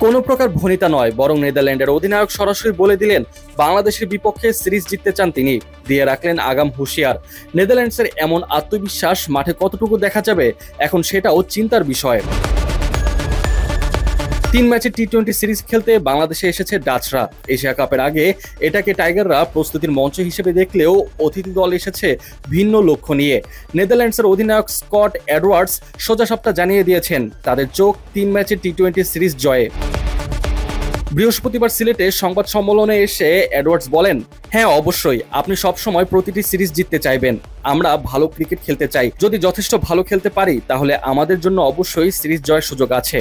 কোনো প্রকার ভনিতা নয়, বরং নেদারল্যান্ডের অধিনায়ক সরাসরি বলে দিলেন বাংলাদেশের বিপক্ষে সিরিজ জিততে চান তিনি। দিয়ে রাখলেন আগাম হুঁশিয়ার। নেদারল্যান্ডসের এমন আত্মবিশ্বাস মাঠে কতটুকু দেখা যাবে এখন সেটাও চিন্তার বিষয়। 3 ম্যাচের টি-20 সিরিজ খেলতে বাংলাদেশে এসেছে ডাচরা। এশিয়া কাপের আগে এটাকে টাইগাররা প্রস্তুতির মঞ্চ হিসেবে দেখলেও অতিথি দল এসেছে ভিন্ন লক্ষ্য নিয়ে। নেদারল্যান্ডসের অধিনায়ক স্কট এডওয়ার্ডস সোজা সাপটা জানিয়ে দিয়েছেন তাদের চোখ 3 ম্যাচের টি-20 সিরিজ জয়ে। বৃহস্পতিবার সিলেটে সংবাদ সম্মেলনে এসে এডওয়ার্ডস বলেন, হ্যাঁ অবশ্যই, আপনি সবসময় প্রতিটি সিরিজ জিততে চাইবেন। আমরা ভালো ক্রিকেট খেলতে চাই। যদি যথেষ্ট ভালো খেলতে পারি তাহলে আমাদের জন্য অবশ্যই সিরিজ জয়ের সুযোগ আছে।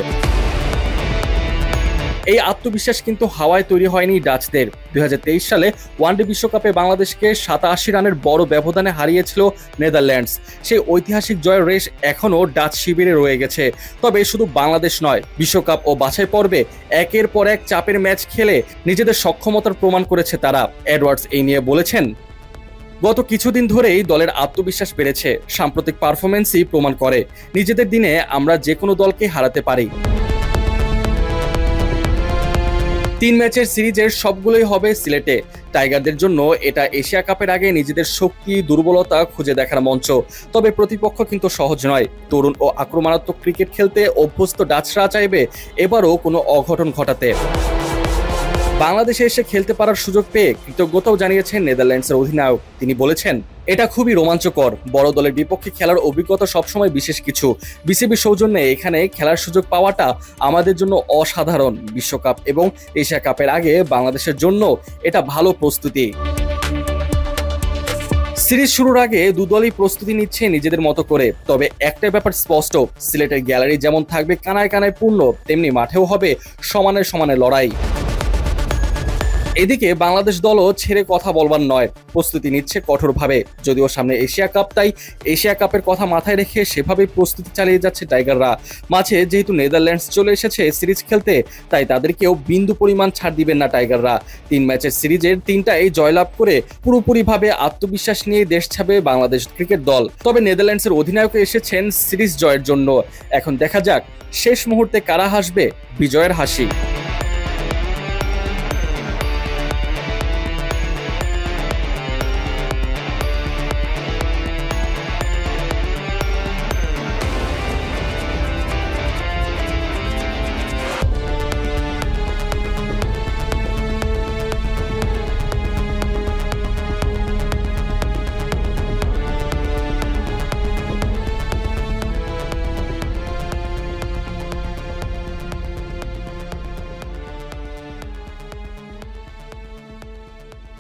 এই আত্মবিশ্বাস কিন্তু হাওয়ায় তৈরি হয়নি ডাচদের। 2023 সালে ওয়ানডে বিশ্বকাপে বাংলাদেশকে 87 রানের বড় ব্যবধানে হারিয়েছিল নেদারল্যান্ডস। সেই ঐতিহাসিক জয়ের রেশ এখনও ডাচ শিবিরে রয়ে গেছে। তবে শুধু বাংলাদেশ নয়, বিশ্বকাপ ও বাছাই পর্বে একের পর এক চাপের ম্যাচ খেলে নিজেদের সক্ষমতার প্রমাণ করেছে তারা। এডওয়ার্ডস এই নিয়ে বলেছেন, গত কিছুদিন ধরেই দলের আত্মবিশ্বাস বেড়েছে। সাম্প্রতিক পারফরমেন্সই প্রমাণ করে নিজেদের দিনে আমরা যে কোনো দলকে হারাতে পারি। 3 ম্যাচের সিরিজের সবগুলোই হবে সিলেটে। টাইগারদের জন্য এটা এশিয়া কাপের আগে নিজেদের শক্তি দুর্বলতা খুঁজে দেখার মঞ্চ। তবে প্রতিপক্ষ কিন্তু সহজ নয়। তরুণ ও আক্রমণাত্মক ক্রিকেট খেলতে অভ্যস্ত ডাচরা চাইবে এবারও কোনো অঘটন ঘটাতে। বাংলাদেশে এসে খেলতে পারার সুযোগ পেয়ে কৃতজ্ঞতাও জানিয়েছেন নেদারল্যান্ডসের অধিনায়ক। তিনি বলেছেন, এটা খুবই রোমাঞ্চকর। বড় দলের বিপক্ষে খেলার অভিজ্ঞতা সবসময় বিশেষ কিছু। বিসিবির সৌজন্যে এখানে খেলার সুযোগ পাওয়াটা আমাদের জন্য অসাধারণ। বিশ্বকাপ এবং এশিয়া কাপের আগে বাংলাদেশের জন্য এটা ভালো প্রস্তুতি। সিরিজ শুরুর আগে দুদলই প্রস্তুতি নিচ্ছে নিজেদের মতো করে। তবে একটা ব্যাপার স্পষ্ট, সিলেটের গ্যালারি যেমন থাকবে কানায় কানায় পূর্ণ, তেমনি মাঠেও হবে সমানে সমানে লড়াই। এদিকে বাংলাদেশ দলও ছেড়ে কথা বলবার নয়, প্রস্তুতি নিচ্ছে কঠোরভাবে। যদিও সামনে এশিয়া কাপ, তাই এশিয়া কাপের কথা মাথায় রেখে সেভাবেই প্রস্তুতি চালিয়ে যাচ্ছে টাইগাররা। মাঝে যেহেতু নেদারল্যান্ডস চলে এসেছে সিরিজ খেলতে, তাই তাদেরকেও বিন্দু পরিমাণ ছাড় দিবেন না টাইগাররা। 3 ম্যাচের সিরিজের 3টাই জয়লাভ করে পুরোপুরিভাবে আত্মবিশ্বাস নিয়ে দেশ ছাড়বে বাংলাদেশ ক্রিকেট দল। তবে নেদারল্যান্ডসের অধিনায়ক এসেছেন সিরিজ জয়ের জন্য। এখন দেখা যাক শেষ মুহূর্তে কারা হাসবে বিজয়ের হাসি।